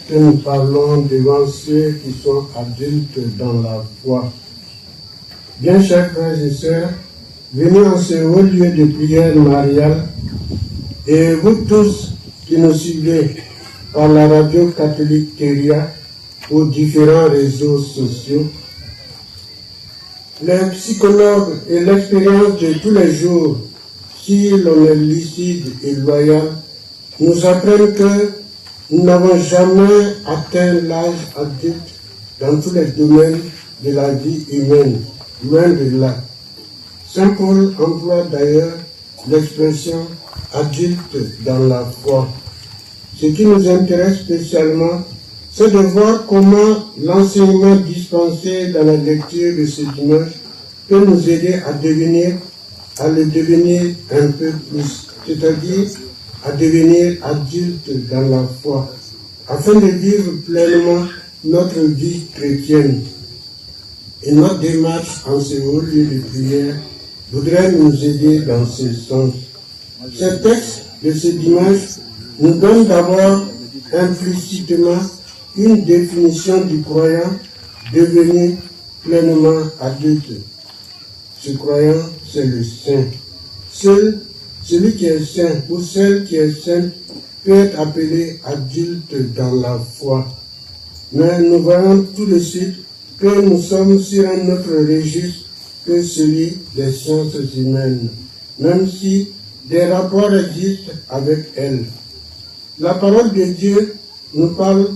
Que nous parlons devant ceux qui sont adultes dans la foi. Bien chers frères et sœurs, venez en ce haut lieu de prière mariale et vous tous qui nous suivez par la radio catholique Kéria ou différents réseaux sociaux, les psychologues et l'expérience de tous les jours, si l'on est lucide et loyal, nous apprennent que nous n'avons jamais atteint l'âge adulte dans tous les domaines de la vie humaine, loin de là. Saint Paul emploie d'ailleurs l'expression adulte dans la foi. Ce qui nous intéresse spécialement, c'est de voir comment l'enseignement dispensé dans la lecture de ce dimanche peut nous aider à le devenir un peu plus, c'est-à-dire à devenir adulte dans la foi, afin de vivre pleinement notre vie chrétienne. Et notre démarche en ce haut lieu de prière voudrait nous aider dans ce sens. Ce texte de ce dimanche nous donne d'abord implicitement une définition du croyant devenu pleinement adulte. Ce croyant, c'est le saint. Seul celui qui est saint ou celle qui est sainte peut être appelé adulte dans la foi. Mais nous voyons tout de suite que nous sommes sur un autre registre que celui des sciences humaines, même si des rapports existent avec elles. La parole de Dieu nous parle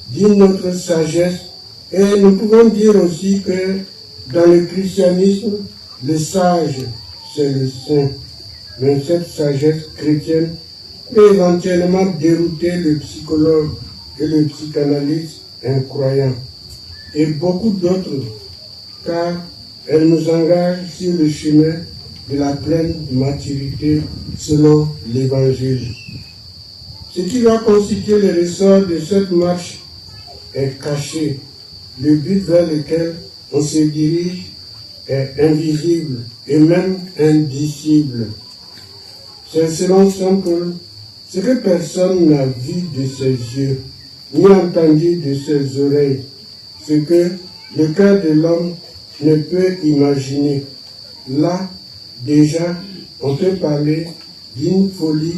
d'une autre sagesse et nous pouvons dire aussi que dans le christianisme, le sage, c'est le saint. Mais cette sagesse chrétienne peut éventuellement dérouter le psychologue et le psychanalyste incroyant, et beaucoup d'autres, car elle nous engage sur le chemin de la pleine maturité selon l'Évangile. Ce qui va constituer le ressort de cette marche est caché. Le but vers lequel on se dirige est invisible et même indicible. C'est selon Saint Paul ce que personne n'a vu de ses yeux, ni entendu de ses oreilles, ce que le cœur de l'homme ne peut imaginer. Là, déjà, on peut parler d'une folie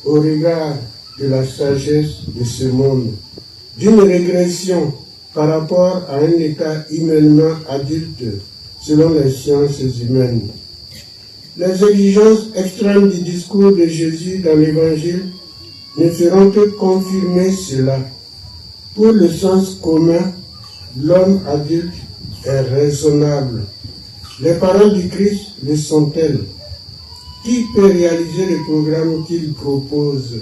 au regard de la sagesse de ce monde, d'une régression par rapport à un état humainement adulte selon les sciences humaines. Les exigences extrêmes du discours de Jésus dans l'Évangile ne feront que confirmer cela. Pour le sens commun, l'homme adulte est raisonnable. Les paroles du Christ le sont-elles? Qui peut réaliser le programme qu'il propose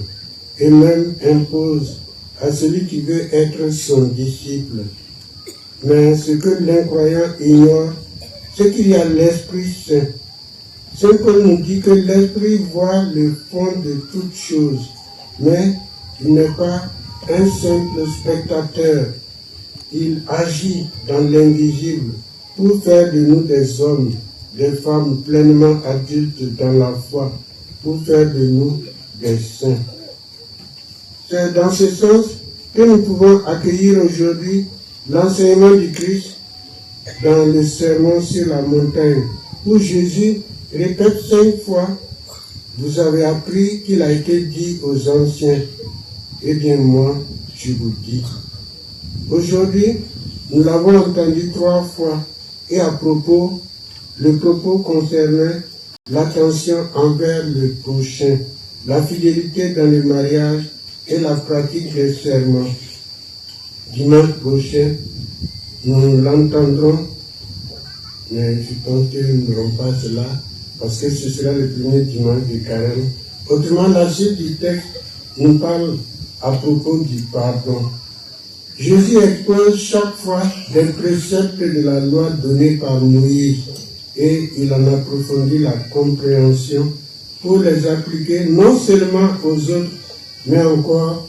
et même impose à celui qui veut être son disciple? Mais ce que l'incroyant ignore, c'est qu'il y a l'Esprit Saint. Saint Paul nous dit que l'Esprit voit le fond de toutes choses, mais il n'est pas un simple spectateur. Il agit dans l'invisible pour faire de nous des hommes, des femmes pleinement adultes dans la foi, pour faire de nous des saints. C'est dans ce sens que nous pouvons accueillir aujourd'hui l'enseignement du Christ dans le sermon sur la montagne, où Jésus répète 5 fois, vous avez appris qu'il a été dit aux anciens, et bien moi, je vous dis. Aujourd'hui, nous l'avons entendu 3 fois, et à propos, le propos concernait l'attention envers le prochain, la fidélité dans le mariage et la pratique des serments. Dimanche prochain, nous l'entendrons, mais je pense que nous n'aurons pas cela, parce que ce sera le premier dimanche de carême. Autrement, la suite du texte nous parle à propos du pardon. Jésus expose chaque fois des préceptes de la loi donnée par Moïse et il en approfondit la compréhension pour les appliquer non seulement aux autres, mais encore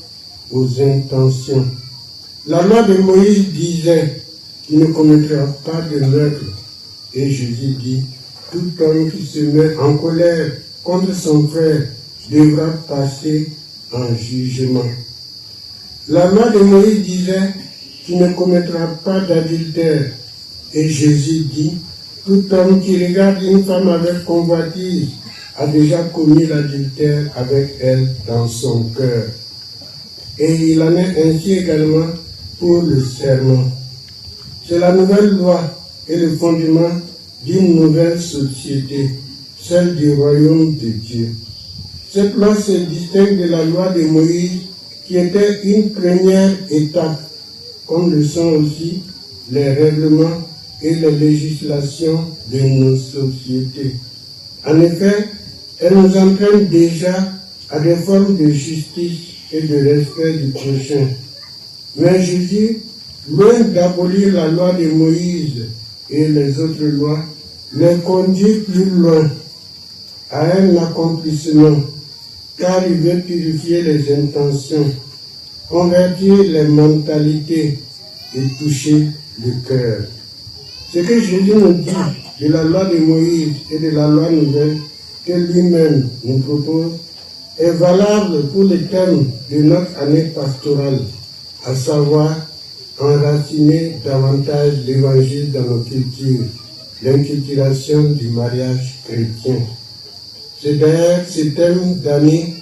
aux intentions. La loi de Moïse disait qu'il ne commettra pas de meurtre. Et Jésus dit, tout homme qui se met en colère contre son frère devra passer en jugement. La loi de Moïse disait, tu ne commettras pas d'adultère. Et Jésus dit, tout homme qui regarde une femme avec convoitise a déjà commis l'adultère avec elle dans son cœur. Et il en est ainsi également pour le serment. C'est la nouvelle loi et le fondement d'une nouvelle société, celle du royaume de Dieu. Cette loi se distingue de la loi de Moïse qui était une première étape, comme le sont aussi les règlements et les législations de nos sociétés. En effet, elle nous entraîne déjà à des formes de justice et de respect du prochain. Mais Jésus, loin d'abolir la loi de Moïse et les autres lois, les conduit plus loin, à un accomplissement, car il veut purifier les intentions, convertir les mentalités et toucher le cœur. Ce que Jésus nous dit de la loi de Moïse et de la loi nouvelle que lui-même nous propose est valable pour le thème de notre année pastorale, à savoir enraciner davantage l'évangile dans nos cultures, l'inculturation du mariage chrétien. C'est d'ailleurs ce thème d'année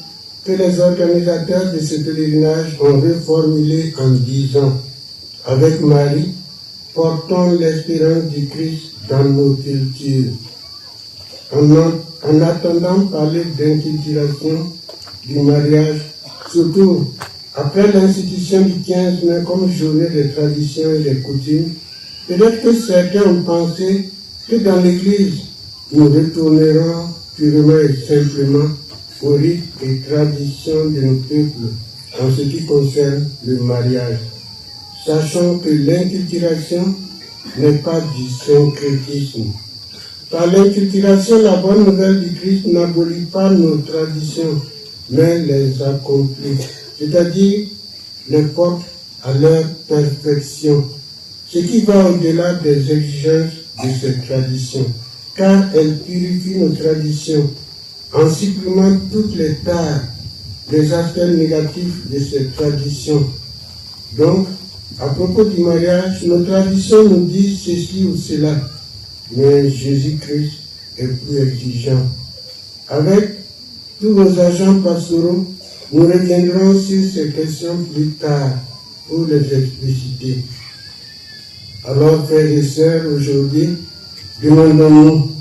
que les organisateurs de ce pèlerinage ont reformulé en disant, avec Marie, portons l'espérance du Christ dans nos cultures. En attendant parler d'inculturation du mariage, surtout après l'institution du 15 mai comme journée des traditions et des coutumes, peut-être que certains ont pensé que dans l'Église, nous retournerons purement et simplement aux rites et traditions de nos peuples en ce qui concerne le mariage, sachant que l'inculturation n'est pas du syncrétisme. Par l'inculturation, la bonne nouvelle du Christ n'abolit pas nos traditions, mais les accomplit, c'est-à-dire les porte à leur perfection, ce qui va au-delà des exigences de ces traditions, car elles purifient nos traditions en supprimant toutes les tares, les aspects négatifs de ces traditions. Donc, à propos du mariage, nos traditions nous disent ceci ou cela, mais Jésus-Christ est plus exigeant. Avec tous vos agents pastoraux, nous reviendrons sur ces questions plus tard pour les expliciter. Alors, frères et sœurs, aujourd'hui, demandons-nous,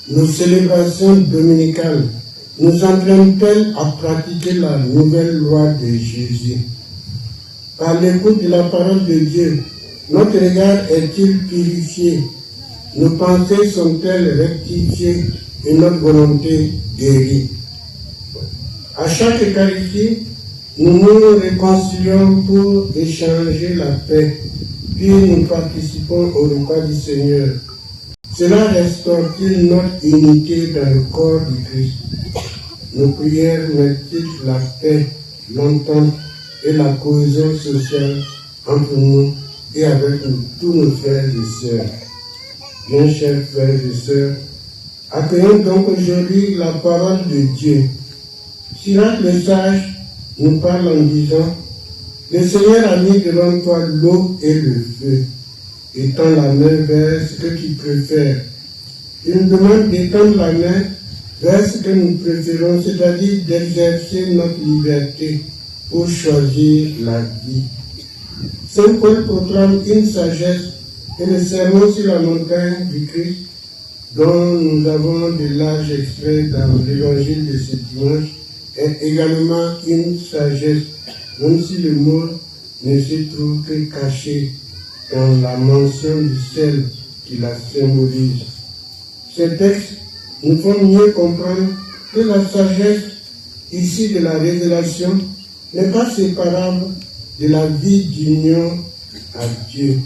nos célébrations dominicales nous entraînent-elles à pratiquer la nouvelle loi de Jésus? Par l'écoute de la parole de Dieu, notre regard est-il purifié? Nos pensées sont-elles rectifiées et notre volonté guérie? À chaque Eucharistie, nous nous réconcilions pour échanger la paix, puis nous participons au repas du Seigneur. Cela restaure-t-il notre unité dans le corps du Christ? Nos prières mettent-ils la paix, l'entente et la cohésion sociale entre nous et avec tous nos frères et sœurs? Bien chers frères et sœurs, accueillons donc aujourd'hui la parole de Dieu. Sirach le sage nous parle en disant, le Seigneur a mis devant toi l'eau et le feu, étends la main vers ce que tu préfères. Il nous demande d'étendre la main vers ce que nous préférons, c'est-à-dire d'exercer notre liberté pour choisir la vie. Saint Paul proclame une sagesse et le sermon sur la montagne du Christ, dont nous avons de larges extraits dans l'évangile de ce dimanche, est également une sagesse, même si le mot ne se trouve que caché dans la mention du sel qui la symbolise. Ces textes nous font mieux comprendre que la sagesse issue de la révélation n'est pas séparable de la vie d'union à Dieu.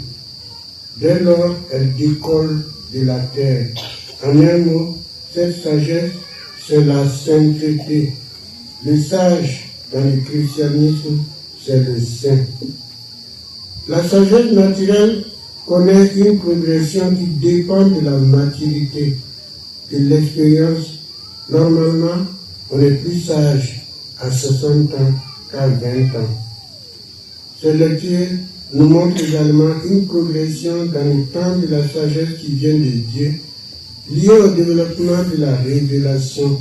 Dès lors, elle décolle de la terre. En un mot, cette sagesse, c'est la sainteté. Le sage dans le christianisme, c'est le saint. La sagesse naturelle connaît une progression qui dépend de la maturité, de l'expérience. Normalement, on est plus sage à 60 ans qu'à 20 ans. Ces lectures nous montrent également une progression dans le temps de la sagesse qui vient de Dieu, liée au développement de la révélation.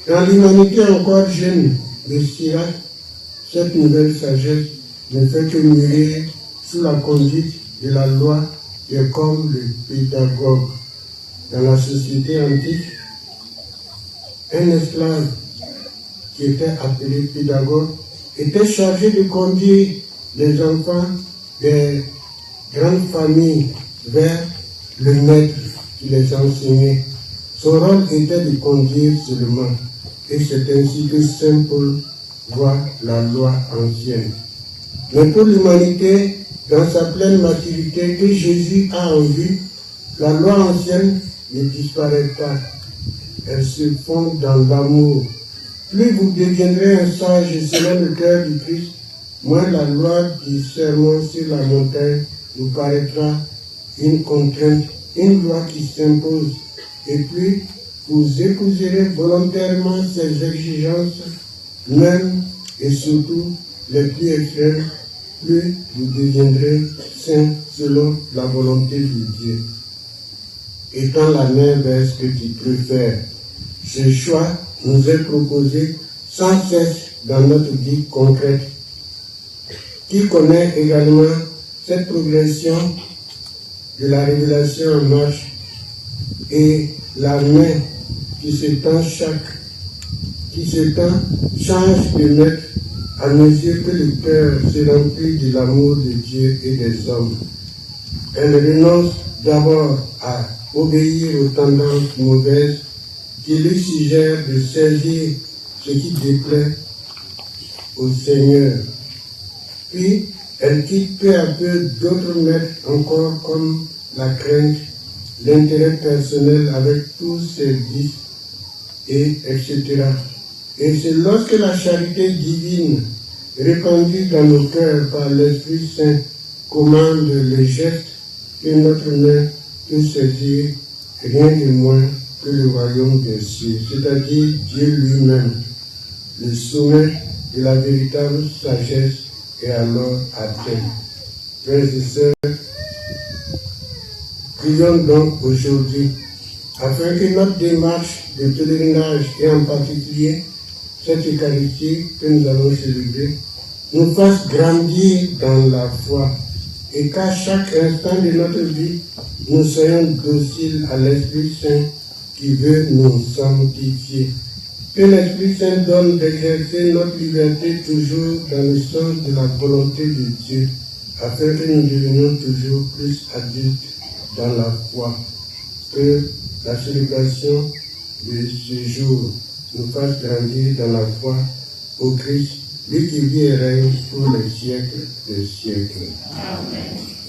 Dans l'humanité encore jeune de Sirach, cette nouvelle sagesse ne fait que mûrir sous la conduite de la loi qui est comme le pédagogue. Dans la société antique, un esclave qui était appelé pédagogue était chargé de conduire les enfants des grandes familles vers le maître qui les enseignait. Son rôle était de conduire seulement, et c'est ainsi que Saint Paul voit la loi ancienne. Mais pour l'humanité, dans sa pleine maturité que Jésus a en vue, la loi ancienne ne disparaît pas. Elle se fond dans l'amour. Plus vous deviendrez un sage selon le cœur du Christ, moins la loi du sermon sur la montagne vous paraîtra une contrainte, une loi qui s'impose. Et plus vous épouserez volontairement ces exigences, même et surtout les plus extrêmes, plus vous deviendrez saints selon la volonté de Dieu. Étant la main vers ce que tu préfères, ce choix nous est proposé sans cesse dans notre vie concrète. Qui connaît également cette progression de la révélation en marche et la main qui s'étend change de maître à mesure que le cœur se remplit de l'amour de Dieu et des hommes. Elle renonce d'abord à obéir aux tendances mauvaises qui lui suggèrent de saisir ce qui déplaît au Seigneur. Puis, elle quitte peu à peu d'autres maîtres encore comme la crainte, l'intérêt personnel avec tous ses vices, etc. Et c'est lorsque la charité divine, répandue dans nos cœurs par l'Esprit Saint, commande les gestes que notre main peut saisir rien de moins que le royaume des cieux, c'est-à-dire Dieu lui-même. Le sommet de la véritable sagesse est alors atteint. Frères et sœurs, prions donc aujourd'hui afin que notre démarche de pèlerinage et en particulier cette Eucharistie que nous allons célébrer nous fasse grandir dans la foi et qu'à chaque instant de notre vie, nous soyons dociles à l'Esprit Saint qui veut nous sanctifier. Que l'Esprit Saint donne d'exercer notre liberté toujours dans le sens de la volonté de Dieu, afin que nous devenions toujours plus adultes dans la foi. Que la célébration de ce jour nous fasse grandir dans la foi au Christ, lui qui vit et règne pour les siècles des siècles. Amen.